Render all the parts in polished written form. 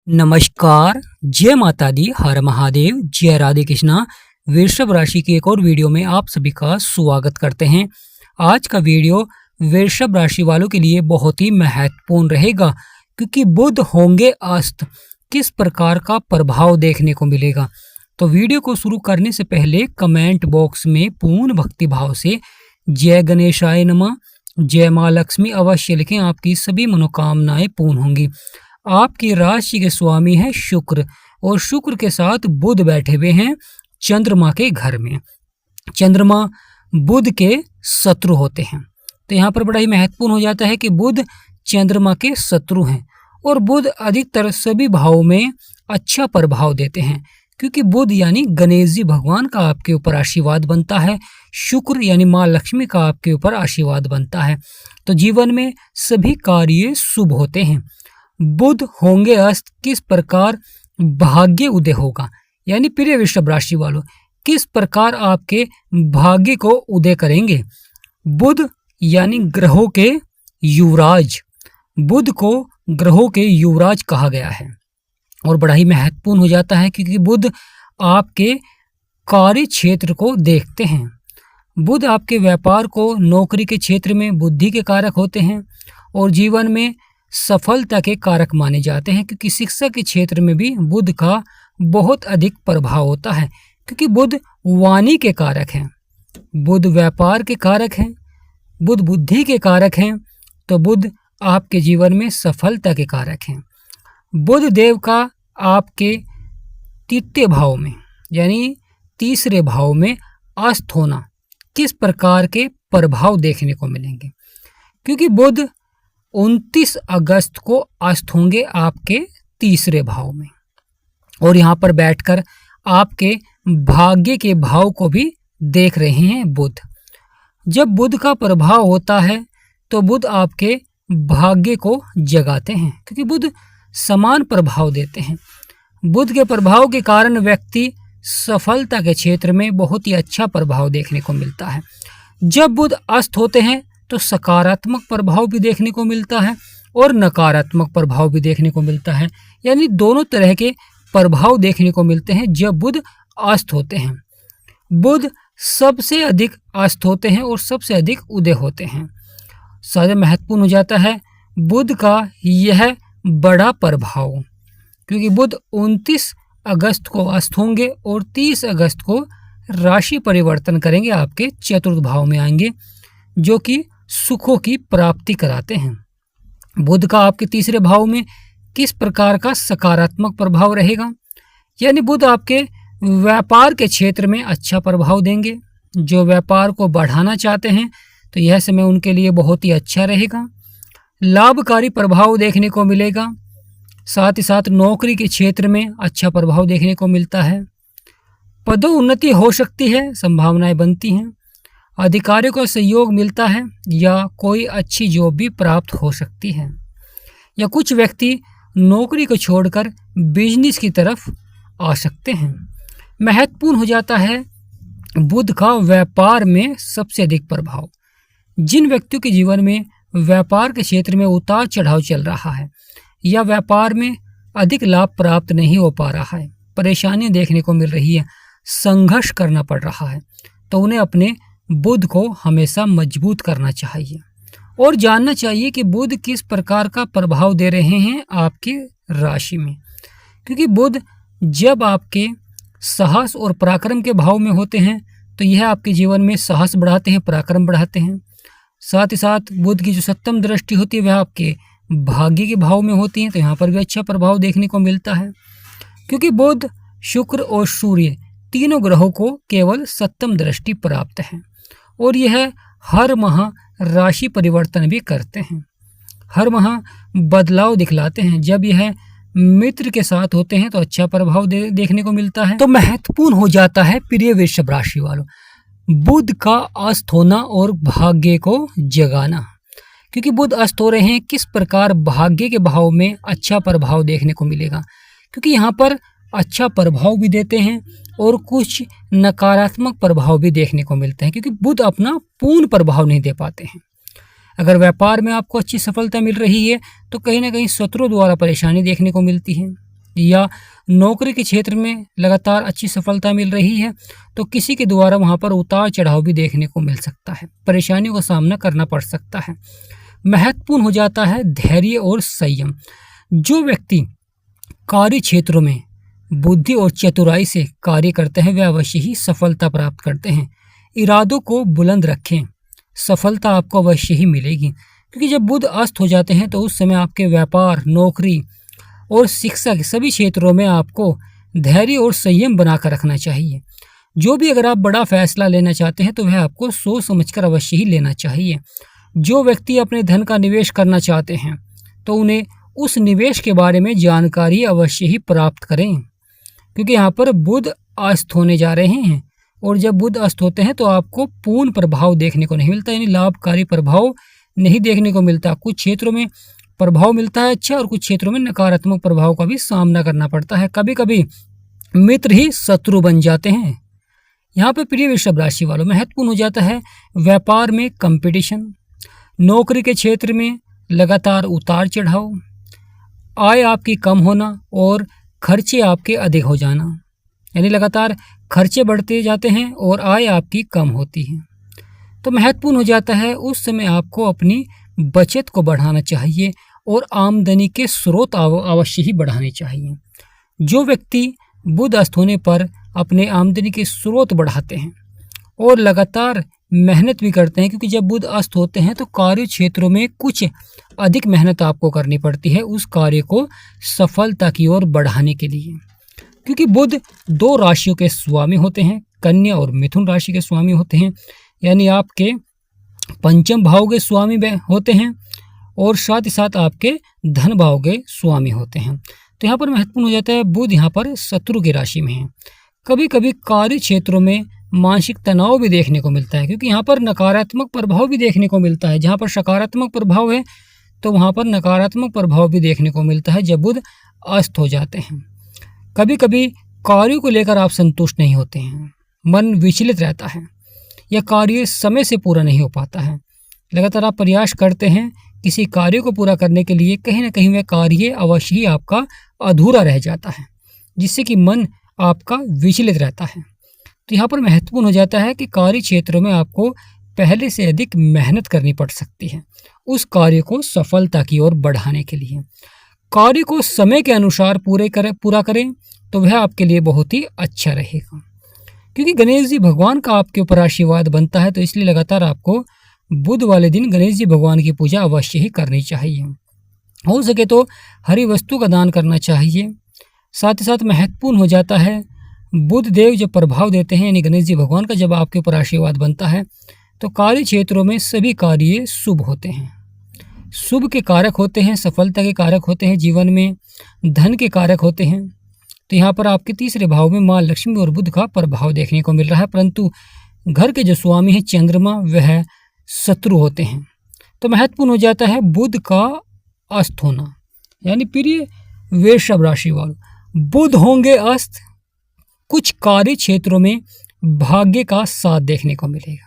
नमस्कार, जय माता दी, हर महादेव, जय राधे कृष्णा। वृषभ राशि की एक और वीडियो में आप सभी का स्वागत करते हैं। आज का वीडियो वृषभ राशि वालों के लिए बहुत ही महत्वपूर्ण रहेगा, क्योंकि बुध होंगे अस्त, किस प्रकार का प्रभाव देखने को मिलेगा। तो वीडियो को शुरू करने से पहले कमेंट बॉक्स में पूर्ण भक्ति भाव से जय गणेशाय नमः, जय माँ लक्ष्मी अवश्य लिखें। आपकी सभी मनोकामनाएं पूर्ण होंगी। आपकी राशि के स्वामी है शुक्र, और शुक्र के साथ बुध बैठे हुए हैं चंद्रमा के घर में। चंद्रमा बुध के शत्रु होते हैं, तो यहाँ पर बड़ा ही महत्वपूर्ण हो जाता है कि बुध चंद्रमा के शत्रु हैं, और बुध अधिकतर सभी भावों में अच्छा प्रभाव देते हैं, क्योंकि बुध यानी गणेश जी भगवान का आपके ऊपर आशीर्वाद बनता है, शुक्र यानी माँ लक्ष्मी का आपके ऊपर आशीर्वाद बनता है। तो जीवन में सभी कार्य शुभ होते हैं। बुध होंगे अस्त, किस प्रकार भाग्य उदय होगा, यानी प्रिय वृषभ राशि वालों, किस प्रकार आपके भाग्य को उदय करेंगे। बुध यानी ग्रहों के युवराज, बुध को ग्रहों के युवराज कहा गया है, और बड़ा ही महत्वपूर्ण हो जाता है, क्योंकि बुध आपके कार्य क्षेत्र को देखते हैं। बुध आपके व्यापार को, नौकरी के क्षेत्र में बुद्धि के कारक होते हैं, और जीवन में सफलता के कारक माने जाते हैं, क्योंकि शिक्षा के क्षेत्र में भी बुध का बहुत अधिक प्रभाव होता है, क्योंकि बुध वाणी के कारक हैं, बुध व्यापार के कारक हैं, बुध बुद्धि के कारक हैं, तो बुध आपके जीवन में सफलता के कारक हैं। बुध देव का आपके तृतीय भाव में यानी तीसरे भाव में अस्त होना, किस प्रकार के प्रभाव देखने को मिलेंगे, क्योंकि बुध 29 अगस्त को अस्त होंगे आपके तीसरे भाव में, और यहाँ पर बैठकर आपके भाग्य के भाव को भी देख रहे हैं बुध। जब बुध का प्रभाव होता है तो बुध आपके भाग्य को जगाते हैं, क्योंकि बुध समान प्रभाव देते हैं। बुध के प्रभाव के कारण व्यक्ति सफलता के क्षेत्र में बहुत ही अच्छा प्रभाव देखने को मिलता है। जब बुध अस्त होते हैं तो सकारात्मक प्रभाव भी देखने को मिलता है और नकारात्मक प्रभाव भी देखने को मिलता है, यानी दोनों तरह के प्रभाव देखने को मिलते हैं जब बुध अस्त होते हैं। बुध सबसे अधिक अस्त होते हैं और सबसे अधिक उदय होते हैं। सबसे महत्वपूर्ण हो जाता है बुध का यह बड़ा प्रभाव, क्योंकि बुध 29 अगस्त को अस्त होंगे और 30 अगस्त को राशि परिवर्तन करेंगे, आपके चतुर्थ भाव में आएंगे, जो कि सुखों की प्राप्ति कराते हैं। बुध का आपके तीसरे भाव में किस प्रकार का सकारात्मक प्रभाव रहेगा, यानी बुध आपके व्यापार के क्षेत्र में अच्छा प्रभाव देंगे। जो व्यापार को बढ़ाना चाहते हैं तो यह समय उनके लिए बहुत ही अच्छा रहेगा। लाभकारी प्रभाव देखने को मिलेगा, साथ ही साथ नौकरी के क्षेत्र में अच्छा प्रभाव देखने को मिलता है। पदोन्नति हो सकती है, संभावनाएं बनती हैं। अधिकारियों का सहयोग मिलता है, या कोई अच्छी जॉब भी प्राप्त हो सकती है, या कुछ व्यक्ति नौकरी को छोड़कर बिजनेस की तरफ आ सकते हैं। महत्वपूर्ण हो जाता है बुध का व्यापार में सबसे अधिक प्रभाव। जिन व्यक्तियों के जीवन में व्यापार के क्षेत्र में उतार चढ़ाव चल रहा है, या व्यापार में अधिक लाभ प्राप्त नहीं हो पा रहा है, परेशानियां देखने को मिल रही है, संघर्ष करना पड़ रहा है, तो उन्हें अपने बुध को हमेशा मजबूत करना चाहिए और जानना चाहिए कि बुध किस प्रकार का प्रभाव दे रहे हैं आपके राशि में, क्योंकि बुध जब आपके साहस और पराक्रम के भाव में होते हैं तो यह आपके जीवन में साहस बढ़ाते हैं, पराक्रम बढ़ाते हैं। साथ ही साथ बुध की जो सप्तम दृष्टि होती है वह आपके भाग्य के भाव में होती है, तो यहाँ पर भी अच्छा प्रभाव देखने को मिलता है, क्योंकि बुध, शुक्र और सूर्य तीनों ग्रहों को केवल सप्तम दृष्टि प्राप्त है, और यह हर माह राशि परिवर्तन भी करते हैं, हर माह बदलाव दिखलाते हैं। जब यह मित्र के साथ होते हैं तो अच्छा प्रभाव देखने को मिलता है। तो महत्वपूर्ण हो जाता है प्रिय वृषभ राशि वालों, बुध का अस्त होना और भाग्य को जगाना, क्योंकि बुध अस्त हो रहे हैं, किस प्रकार भाग्य के भाव में अच्छा प्रभाव देखने को मिलेगा, क्योंकि यहाँ पर अच्छा प्रभाव भी देते हैं और कुछ नकारात्मक प्रभाव भी देखने को मिलते हैं, क्योंकि बुध अपना पूर्ण प्रभाव नहीं दे पाते हैं। अगर व्यापार में आपको अच्छी सफलता मिल रही है तो कहीं ना कहीं शत्रुओं द्वारा परेशानी देखने को मिलती है। या नौकरी के क्षेत्र में लगातार अच्छी सफलता मिल रही है तो किसी के द्वारा वहाँ पर उतार चढ़ाव भी देखने को मिल सकता है, परेशानियों का सामना करना पड़ सकता है। महत्वपूर्ण हो जाता है धैर्य और संयम। जो व्यक्ति कार्य क्षेत्रों में बुद्धि और चतुराई से कार्य करते हैं वे अवश्य ही सफलता प्राप्त करते हैं। इरादों को बुलंद रखें, सफलता आपको अवश्य ही मिलेगी, क्योंकि जब बुध अस्त हो जाते हैं तो उस समय आपके व्यापार, नौकरी और शिक्षा के सभी क्षेत्रों में आपको धैर्य और संयम बनाकर रखना चाहिए। जो भी अगर आप बड़ा फैसला लेना चाहते हैं तो वह आपको सोच समझकर अवश्य ही लेना चाहिए। जो व्यक्ति अपने धन का निवेश करना चाहते हैं तो उन्हें उस निवेश के बारे में जानकारी अवश्य ही प्राप्त करें, क्योंकि यहाँ पर बुध अस्त होने जा रहे हैं और जब बुध अस्त होते हैं तो आपको पूर्ण प्रभाव देखने को नहीं मिलता, यानी लाभकारी प्रभाव नहीं देखने को मिलता। कुछ क्षेत्रों में प्रभाव मिलता है अच्छा और कुछ क्षेत्रों में नकारात्मक प्रभाव का भी सामना करना पड़ता है। कभी कभी मित्र ही शत्रु बन जाते हैं। यहाँ पे प्रिय वृषभ राशि वालों, महत्वपूर्ण हो जाता है व्यापार में कंपटीशन, नौकरी के क्षेत्र में लगातार उतार चढ़ाव, आय आपकी कम होना और खर्चे आपके अधिक हो जाना, यानी लगातार खर्चे बढ़ते जाते हैं और आय आपकी कम होती है। तो महत्वपूर्ण हो जाता है उस समय आपको अपनी बचत को बढ़ाना चाहिए और आमदनी के स्रोत अवश्य ही बढ़ाने चाहिए। जो व्यक्ति बुध अस्त होने पर अपने आमदनी के स्रोत बढ़ाते हैं और लगातार मेहनत भी करते हैं, क्योंकि जब बुध अस्त होते हैं तो कार्य क्षेत्रों में कुछ अधिक मेहनत आपको करनी पड़ती है उस कार्य को सफलता की ओर बढ़ाने के लिए, क्योंकि बुध 2 राशियों के स्वामी होते हैं, कन्या और मिथुन राशि के स्वामी होते हैं, यानी आपके पंचम भाव के स्वामी होते हैं और साथ ही साथ आपके धन भाव के स्वामी होते हैं। तो यहाँ पर महत्वपूर्ण हो जाता है बुध यहाँ पर शत्रु की राशि में है। कभी कभी कार्य क्षेत्रों में मानसिक तनाव भी देखने को मिलता है, क्योंकि यहाँ पर नकारात्मक प्रभाव भी देखने को मिलता है। जहाँ पर सकारात्मक प्रभाव है तो वहाँ पर नकारात्मक प्रभाव भी देखने को मिलता है जब बुध अस्त हो जाते हैं। कभी कभी कार्यों को लेकर आप संतुष्ट नहीं होते हैं, मन विचलित रहता है या कार्य समय से पूरा नहीं हो पाता है। लगातार आप प्रयास करते हैं किसी कार्य को पूरा करने के लिए, कहीं ना कहीं वह कार्य अवश्य ही आपका अधूरा रह जाता है, जिससे कि मन आपका विचलित रहता है। तो यहाँ पर महत्वपूर्ण हो जाता है कि कार्य क्षेत्रों में आपको पहले से अधिक मेहनत करनी पड़ सकती है उस कार्य को सफलता की ओर बढ़ाने के लिए। कार्य को समय के अनुसार पूरा करें तो वह आपके लिए बहुत ही अच्छा रहेगा, क्योंकि गणेश जी भगवान का आपके ऊपर आशीर्वाद बनता है। तो इसलिए लगातार आपको बुध वाले दिन गणेश जी भगवान की पूजा अवश्य ही करनी चाहिए। हो सके तो हरी वस्तु का दान करना चाहिए। साथ ही साथ महत्वपूर्ण हो जाता है बुध देव जब प्रभाव देते हैं, यानी गणेश जी भगवान का जब आपके ऊपर आशीर्वाद बनता है तो कार्य क्षेत्रों में सभी कार्य शुभ होते हैं, शुभ के कारक होते हैं, सफलता के कारक होते हैं, जीवन में धन के कारक होते हैं। तो यहाँ पर आपके तीसरे भाव में माँ लक्ष्मी और बुध का प्रभाव देखने को मिल रहा है, परंतु घर के जो स्वामी हैं चंद्रमा वह शत्रु होते हैं। तो महत्वपूर्ण हो जाता है बुध का अस्त होना, यानी प्रिय वृषभ राशि वालों बुध होंगे अस्त, कुछ कार्य क्षेत्रों में भाग्य का साथ देखने को मिलेगा,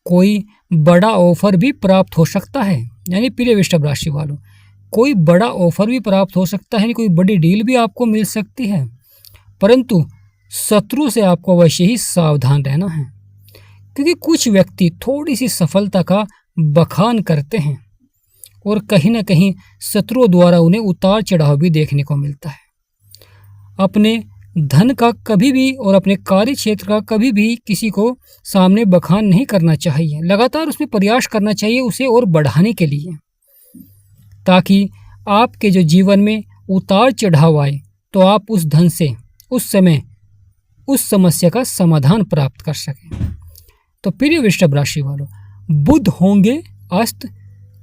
कोई बड़ा ऑफर भी प्राप्त हो सकता है, यानी प्रिय वृषभ राशि वालों कोई बड़ा ऑफर भी प्राप्त हो सकता है, कोई बड़ी डील भी आपको मिल सकती है, परंतु शत्रु से आपको अवश्य ही सावधान रहना है, क्योंकि कुछ व्यक्ति थोड़ी सी सफलता का बखान करते हैं और कहीं ना कहीं शत्रुओं द्वारा उन्हें उतार चढ़ाव भी देखने को मिलता है। अपने धन का कभी भी और अपने कार्य क्षेत्र का कभी भी किसी को सामने बखान नहीं करना चाहिए, लगातार उसमें प्रयास करना चाहिए उसे और बढ़ाने के लिए, ताकि आपके जो जीवन में उतार चढ़ाव आए तो आप उस धन से उस समय उस समस्या का समाधान प्राप्त कर सकें। तो प्रिय वृषभ राशि वालों बुध होंगे अस्त,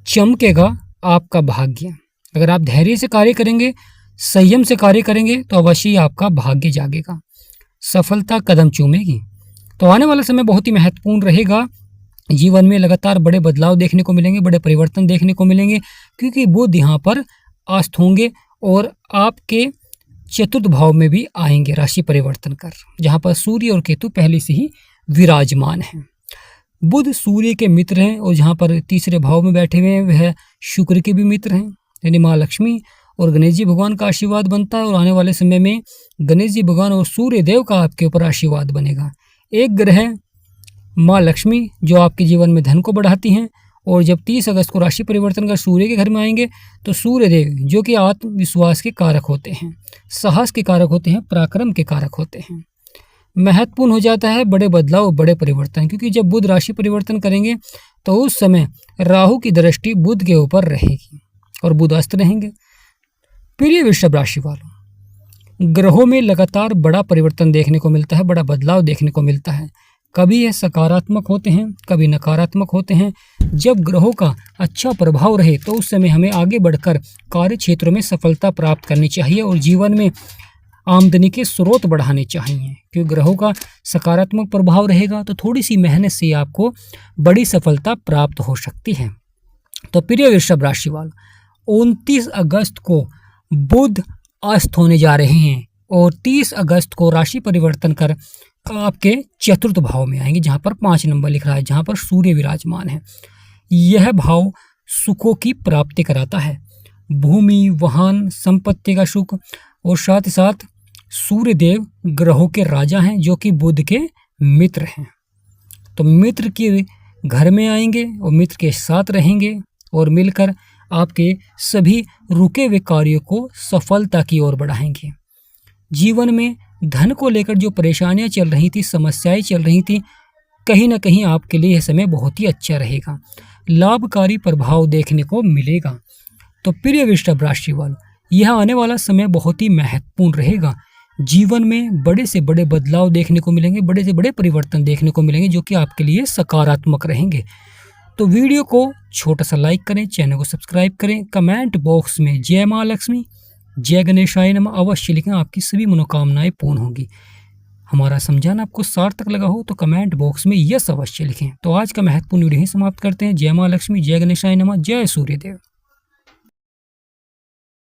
चमकेगा आपका भाग्य। अगर आप धैर्य से कार्य करेंगे, संयम से कार्य करेंगे तो अवश्य आपका भाग्य जागेगा, सफलता कदम चूमेगी। तो आने वाला समय बहुत ही महत्वपूर्ण रहेगा, जीवन में लगातार बड़े बदलाव देखने को मिलेंगे, बड़े परिवर्तन देखने को मिलेंगे, क्योंकि बुध यहाँ पर अस्त होंगे और आपके चतुर्थ भाव में भी आएंगे राशि परिवर्तन कर, जहाँ पर सूर्य और केतु पहले से ही विराजमान हैं। बुध सूर्य के मित्र हैं और जहाँ पर तीसरे भाव में बैठे हुए हैं वह शुक्र के भी मित्र हैं, यानी माँ लक्ष्मी और गणेश जी भगवान का आशीर्वाद बनता है और आने वाले समय में गणेश जी भगवान और सूर्य देव का आपके ऊपर आशीर्वाद बनेगा। एक ग्रह माँ लक्ष्मी जो आपके जीवन में धन को बढ़ाती हैं, और जब 30 अगस्त को राशि परिवर्तन कर सूर्य के घर में आएंगे तो सूर्य देव जो कि आत्मविश्वास के कारक होते हैं, साहस के कारक होते हैं, पराक्रम के कारक होते हैं। महत्वपूर्ण हो जाता है बड़े बदलाव, बड़े परिवर्तन, क्योंकि जब बुध राशि परिवर्तन करेंगे तो उस समय राहु की दृष्टि बुध के ऊपर रहेगी और बुध अस्त रहेंगे। प्रिय वृषभ राशि वालों, ग्रहों में लगातार बड़ा परिवर्तन देखने को मिलता है, बड़ा बदलाव देखने को मिलता है। कभी ये सकारात्मक होते हैं, कभी नकारात्मक होते हैं। जब ग्रहों का अच्छा प्रभाव रहे तो उस समय हमें आगे बढ़कर कार्य क्षेत्रों में सफलता प्राप्त करनी चाहिए और जीवन में आमदनी के स्रोत बढ़ाने चाहिए, क्योंकि ग्रहों का सकारात्मक प्रभाव रहेगा तो थोड़ी सी मेहनत से आपको बड़ी सफलता प्राप्त हो सकती है। तो प्रिय वृषभ राशि वालों, 29 अगस्त को बुध अस्त होने जा रहे हैं और 30 अगस्त को राशि परिवर्तन कर आपके चतुर्थ भाव में आएंगे, जहाँ पर 5 नंबर लिख रहा है, जहाँ पर सूर्य विराजमान है। यह भाव सुखों की प्राप्ति कराता है, भूमि, वाहन, संपत्ति का सुख, और साथ ही साथ सूर्य देव ग्रहों के राजा हैं जो कि बुध के मित्र हैं। तो मित्र के घर में आएंगे और मित्र के साथ रहेंगे और मिलकर आपके सभी रुके हुए कार्यों को सफलता की ओर बढ़ाएंगे। जीवन में धन को लेकर जो परेशानियां चल रही थी, समस्याएं चल रही थी, कहीं ना कहीं आपके लिए यह समय बहुत ही अच्छा रहेगा, लाभकारी प्रभाव देखने को मिलेगा। तो प्रिय वृषभ राशि वालों, यह आने वाला समय बहुत ही महत्वपूर्ण रहेगा। जीवन में बड़े से बड़े बदलाव देखने को मिलेंगे, बड़े से बड़े परिवर्तन देखने को मिलेंगे जो कि आपके लिए सकारात्मक रहेंगे। तो वीडियो को छोटा सा लाइक करें, चैनल को सब्सक्राइब करें, कमेंट बॉक्स में जय माँ लक्ष्मी, जय गणेशाय नमः अवश्य लिखें, आपकी सभी मनोकामनाएं पूर्ण होंगी। हमारा समझाना आपको सार्थक लगा हो तो कमेंट बॉक्स में यस अवश्य लिखें। तो आज का महत्वपूर्ण वीडियो ही समाप्त करते हैं। जय माँ लक्ष्मी, जय गणेशाय नमः, जय सूर्यदेव।